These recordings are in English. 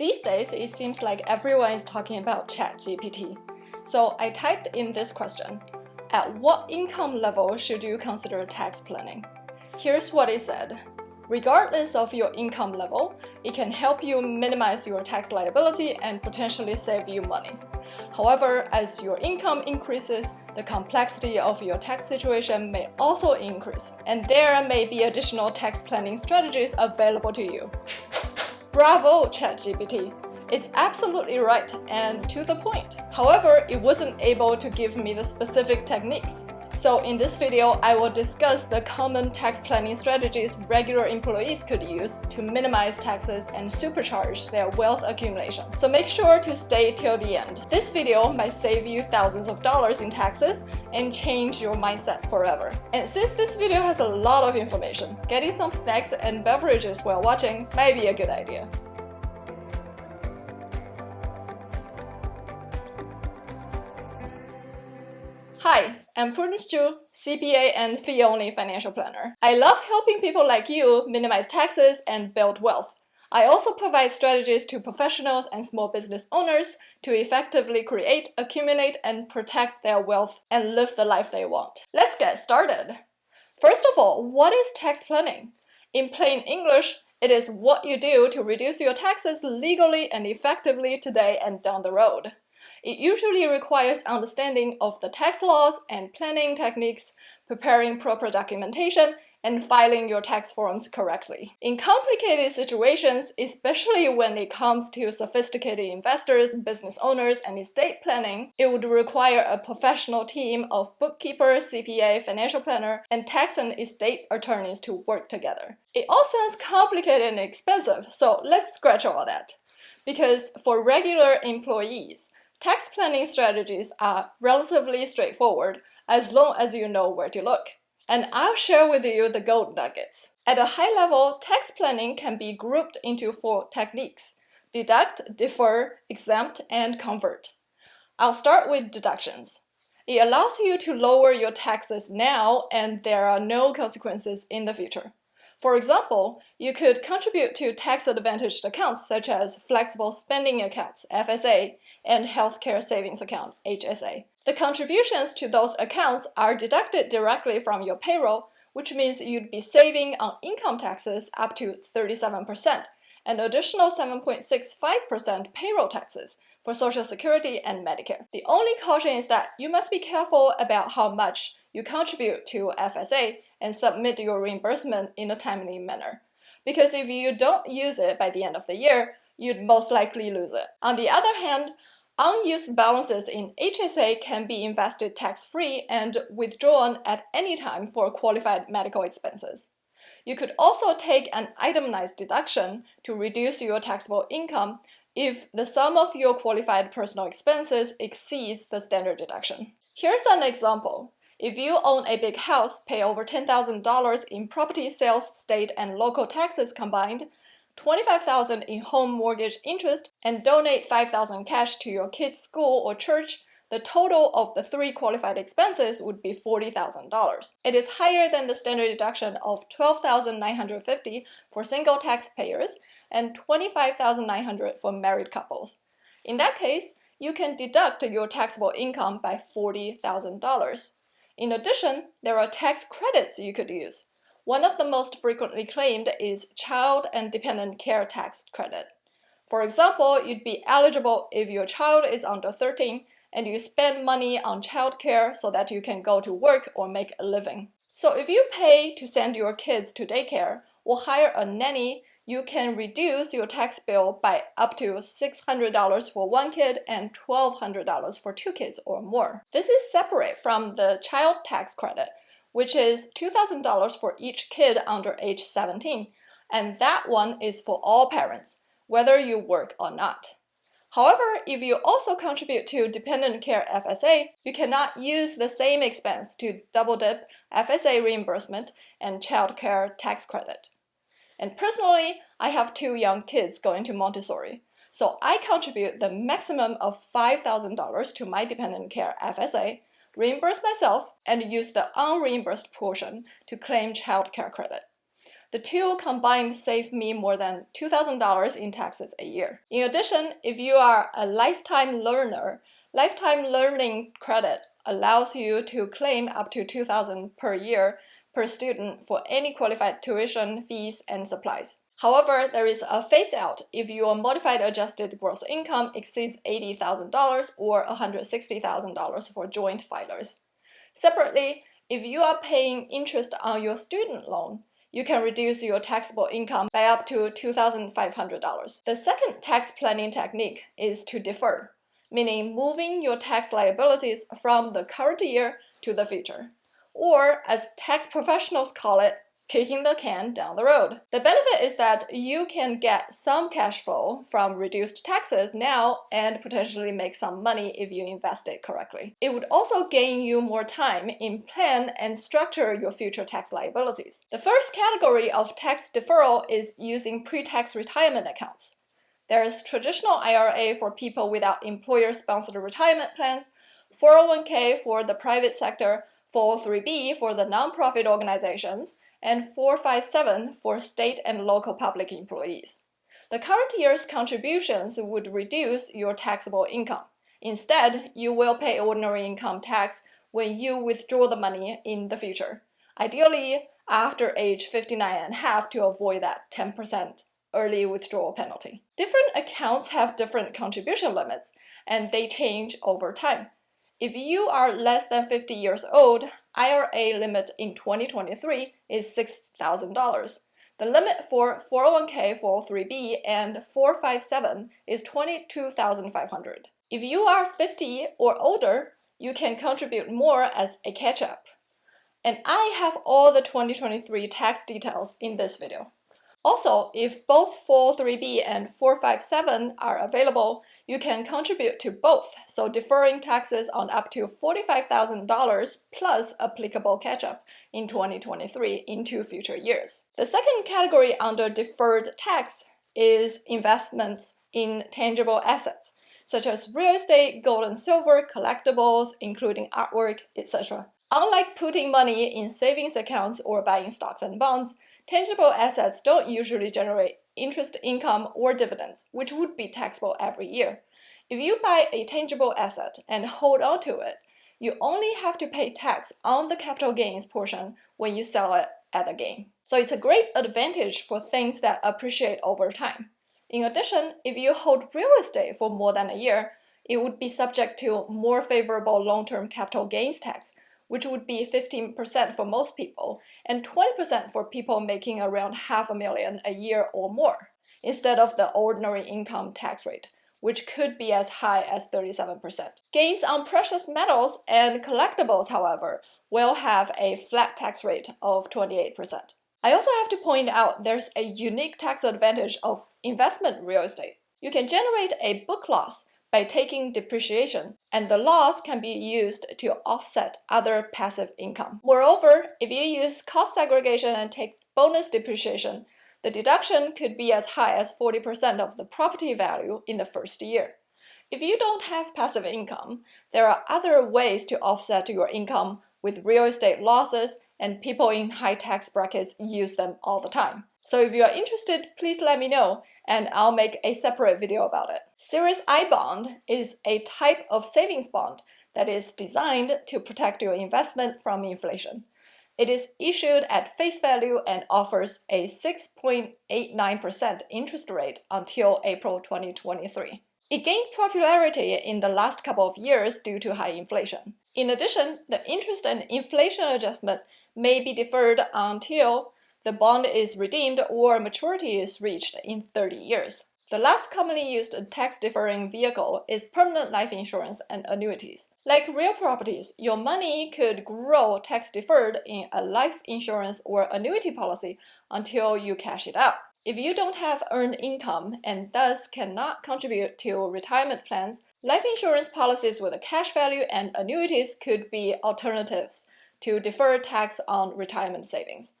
These days, it seems like everyone is talking about ChatGPT. So I typed in this question: at what income level should you consider tax planning? Here's what it said. Regardless of your income level, it can help you minimize your tax liability and potentially save you money. However, as your income increases, the complexity of your tax situation may also increase, and there may be additional tax planning strategies available to you. Bravo, ChatGPT! It's absolutely right and to the point. However, it wasn't able to give me the specific techniques. So in this video, I will discuss the common tax planning strategies regular employees could use to minimize taxes and supercharge their wealth accumulation. So make sure to stay till the end. This video might save you thousands of dollars in taxes and change your mindset forever. And since this video has a lot of information, getting some snacks and beverages while watching might be a good idea. Hi, I'm Prudence, CPA and fee-only financial planner. I love helping people like you minimize taxes and build wealth. I also provide strategies to professionals and small business owners to effectively create, accumulate, and protect their wealth and live the life they want. Let's get started. First of all, what is tax planning? In plain English, it is what you do to reduce your taxes legally and effectively today and down the road. It usually requires understanding of the tax laws and planning techniques, preparing proper documentation, and filing your tax forms correctly. In complicated situations, especially when it comes to sophisticated investors, business owners, and estate planning, it would require a professional team of bookkeepers, CPA, financial planner, and tax and estate attorneys to work together. It all sounds complicated and expensive, so let's scratch all that. Because for regular employees, tax planning strategies are relatively straightforward as long as you know where to look. And I'll share with you the gold nuggets. At a high level, tax planning can be grouped into 4 techniques: deduct, defer, exempt, and convert. I'll start with deductions. It allows you to lower your taxes now and there are no consequences in the future. For example, you could contribute to tax-advantaged accounts such as flexible spending accounts, FSA, and healthcare savings account, HSA. The contributions to those accounts are deducted directly from your payroll, which means you'd be saving on income taxes up to 37% and additional 7.65% payroll taxes for Social Security and Medicare. The only caution is that you must be careful about how much you contribute to FSA and submit your reimbursement in a timely manner. Because if you don't use it by the end of the year, you'd most likely lose it. On the other hand, unused balances in HSA can be invested tax-free and withdrawn at any time for qualified medical expenses. You could also take an itemized deduction to reduce your taxable income if the sum of your qualified personal expenses exceeds the standard deduction. Here's an example. If you own a big house, pay over $10,000 in property sales, state and local taxes combined, $25,000 in home mortgage interest, and donate $5,000 cash to your kids' school or church, the total of the 3 qualified expenses would be $40,000. It is higher than the standard deduction of $12,950 for single taxpayers and $25,900 for married couples. In that case, you can deduct your taxable income by $40,000. In addition, there are tax credits you could use. One of the most frequently claimed is Child and Dependent Care Tax Credit. For example, you'd be eligible if your child is under 13 and you spend money on childcare so that you can go to work or make a living. So if you pay to send your kids to daycare or hire a nanny, you can reduce your tax bill by up to $600 for 1 kid and $1,200 for 2 kids or more. This is separate from the child tax credit, which is $2,000 for each kid under age 17, and that one is for all parents, whether you work or not. However, if you also contribute to Dependent Care FSA, you cannot use the same expense to double-dip FSA reimbursement and child care tax credit. And personally, I have 2 young kids going to Montessori, so I contribute the maximum of $5,000 to my Dependent Care FSA, reimburse myself, and use the unreimbursed portion to claim child care credit. The two combined save me more than $2,000 in taxes a year. In addition, if you are a lifetime learner, lifetime learning credit allows you to claim up to $2,000 per year per student for any qualified tuition, fees, and supplies. However, there is a phase-out if your modified adjusted gross income exceeds $80,000 or $160,000 for joint filers. Separately, if you are paying interest on your student loan, you can reduce your taxable income by up to $2,500. The second tax planning technique is to defer, meaning moving your tax liabilities from the current year to the future, or as tax professionals call it, kicking the can down the road. The benefit is that you can get some cash flow from reduced taxes now and potentially make some money if you invest it correctly. It would also gain you more time in plan and structure your future tax liabilities. The first category of tax deferral is using pre-tax retirement accounts. There is traditional IRA for people without employer-sponsored retirement plans, 401k for the private sector, 403b for the nonprofit organizations, and 457 for state and local public employees. The current year's contributions would reduce your taxable income. Instead, you will pay ordinary income tax when you withdraw the money in the future, ideally after age 59 and a half to avoid that 10% early withdrawal penalty. Different accounts have different contribution limits, and they change over time. If you are less than 50 years old, IRA limit in 2023 is $6,000. The limit for 401k, 403b, and 457 is $22,500. If you are 50 or older, you can contribute more as a catch-up. And I have all the 2023 tax details in this video. Also, if both 403b and 457 are available, you can contribute to both, so deferring taxes on up to $45,000 plus applicable catch-up in 2023 into future years. The second category under deferred tax is investments in tangible assets, such as real estate, gold and silver, collectibles, including artwork, etc. Unlike putting money in savings accounts or buying stocks and bonds, tangible assets don't usually generate interest income or dividends, which would be taxable every year. If you buy a tangible asset and hold on to it, you only have to pay tax on the capital gains portion when you sell it at the gain. So it's a great advantage for things that appreciate over time. In addition, if you hold real estate for more than a year, it would be subject to more favorable long-term capital gains tax, which would be 15% for most people, and 20% for people making around $500,000 a year or more, instead of the ordinary income tax rate, which could be as high as 37%. Gains on precious metals and collectibles, however, will have a flat tax rate of 28%. I also have to point out there's a unique tax advantage of investment real estate. You can generate a book loss by taking depreciation, and the loss can be used to offset other passive income. Moreover, if you use cost segregation and take bonus depreciation, the deduction could be as high as 40% of the property value in the first year. If you don't have passive income, there are other ways to offset your income with real estate losses, and people in high tax brackets use them all the time. So if you are interested, please let me know, and I'll make a separate video about it. Series I bond is a type of savings bond that is designed to protect your investment from inflation. It is issued at face value and offers a 6.89% interest rate until April 2023. It gained popularity in the last couple of years due to high inflation. In addition, the interest and inflation adjustment may be deferred until the bond is redeemed or maturity is reached in 30 years. The last commonly used tax-deferring vehicle is permanent life insurance and annuities. Like real properties, your money could grow tax-deferred in a life insurance or annuity policy until you cash it out. If you don't have earned income and thus cannot contribute to retirement plans, life insurance policies with a cash value and annuities could be alternatives to defer tax on retirement savings.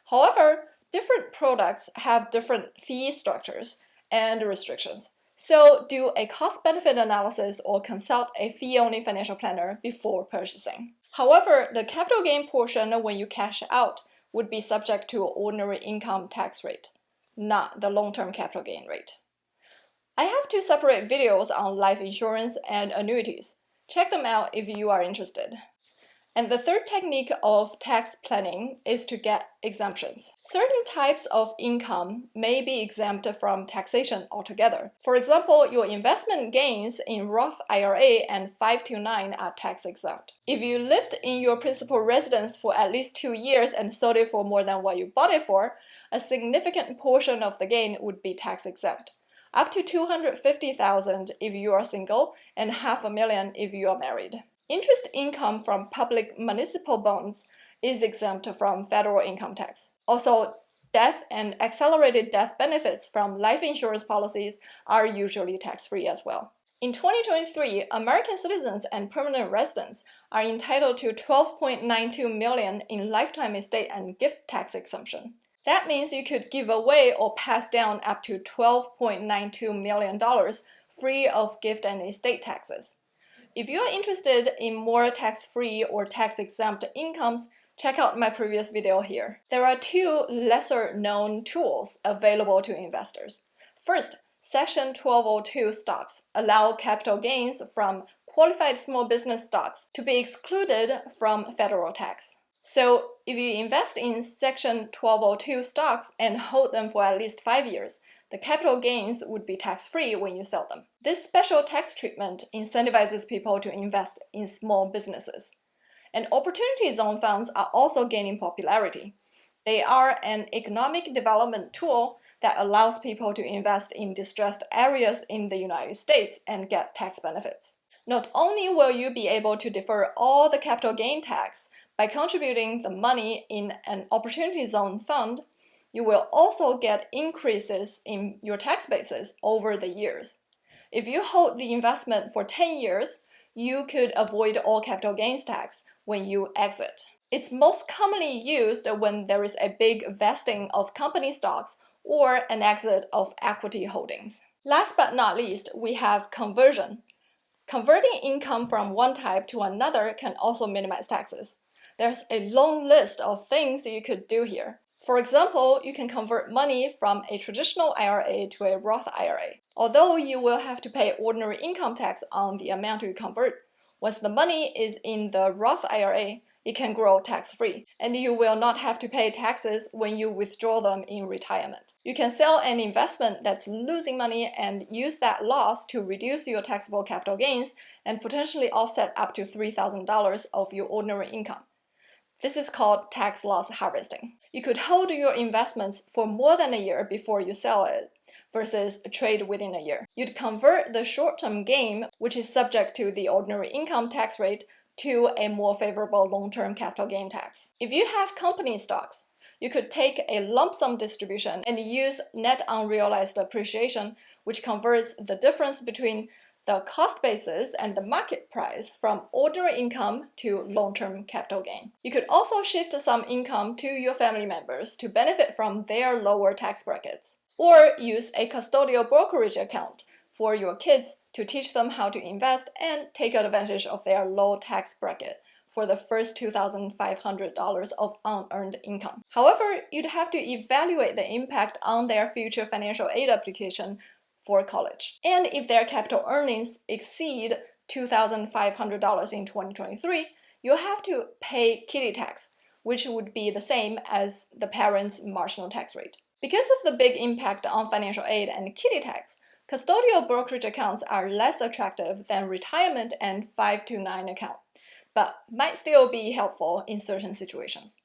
However, different products have different fee structures and restrictions, so do a cost-benefit analysis or consult a fee-only financial planner before purchasing. However, the capital gain portion when you cash out would be subject to ordinary income tax rate, not the long-term capital gain rate. I have two separate videos on life insurance and annuities. Check them out if you are interested. And the third technique of tax planning is to get exemptions. Certain types of income may be exempt from taxation altogether. For example, your investment gains in Roth IRA and 529 are tax exempt. If you lived in your principal residence for at least 2 years and sold it for more than what you bought it for, a significant portion of the gain would be tax exempt. Up to $250,000 if you are single and $500,000 if you are married. Interest income from public municipal bonds is exempt from federal income tax. Also, death and accelerated death benefits from life insurance policies are usually tax-free as well. In 2023, American citizens and permanent residents are entitled to $12.92 million in lifetime estate and gift tax exemption. That means you could give away or pass down up to $12.92 million free of gift and estate taxes. If you are interested in more tax-free or tax-exempt incomes, check out my previous video here. There are two lesser-known tools available to investors. First, Section 1202 stocks allow capital gains from qualified small business stocks to be excluded from federal tax. So, if you invest in Section 1202 stocks and hold them for at least 5 years, the capital gains would be tax-free when you sell them. This special tax treatment incentivizes people to invest in small businesses. And opportunity zone funds are also gaining popularity. They are an economic development tool that allows people to invest in distressed areas in the United States and get tax benefits. Not only will you be able to defer all the capital gain tax by contributing the money in an opportunity zone fund, you will also get increases in your tax basis over the years. If you hold the investment for 10 years, you could avoid all capital gains tax when you exit. It's most commonly used when there is a big vesting of company stocks or an exit of equity holdings. Last but not least, we have conversion. Converting income from one type to another can also minimize taxes. There's a long list of things you could do here. For example, you can convert money from a traditional IRA to a Roth IRA. Although you will have to pay ordinary income tax on the amount you convert, once the money is in the Roth IRA, it can grow tax-free, and you will not have to pay taxes when you withdraw them in retirement. You can sell an investment that's losing money and use that loss to reduce your taxable capital gains and potentially offset up to $3,000 of your ordinary income. This is called tax loss harvesting. You could hold your investments for more than a year before you sell it, versus trade within a year. You'd convert the short-term gain, which is subject to the ordinary income tax rate, to a more favorable long-term capital gain tax. If you have company stocks, you could take a lump sum distribution and use net unrealized appreciation, which converts the difference between the cost basis and the market price from ordinary income to long-term capital gain. You could also shift some income to your family members to benefit from their lower tax brackets, or use a custodial brokerage account for your kids to teach them how to invest and take advantage of their low tax bracket for the first $2,500 of unearned income. However, you'd have to evaluate the impact on their future financial aid application for college. And if their capital earnings exceed $2,500 in 2023, you'll have to pay kiddie tax, which would be the same as the parent's marginal tax rate. Because of the big impact on financial aid and kiddie tax, custodial brokerage accounts are less attractive than retirement and 529 account, but might still be helpful in certain situations.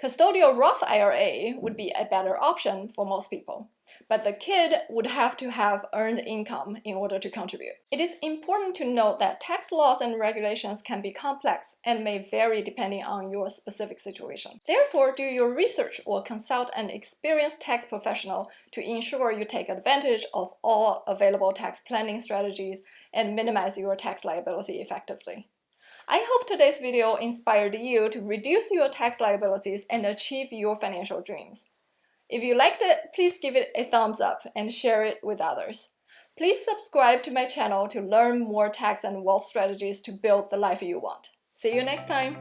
Custodial Roth IRA would be a better option for most people, but the kid would have to have earned income in order to contribute. It is important to note that tax laws and regulations can be complex and may vary depending on your specific situation. Therefore, do your research or consult an experienced tax professional to ensure you take advantage of all available tax planning strategies and minimize your tax liability effectively. I hope today's video inspired you to reduce your tax liabilities and achieve your financial dreams. If you liked it, please give it a thumbs up and share it with others. Please subscribe to my channel to learn more tax and wealth strategies to build the life you want. See you next time!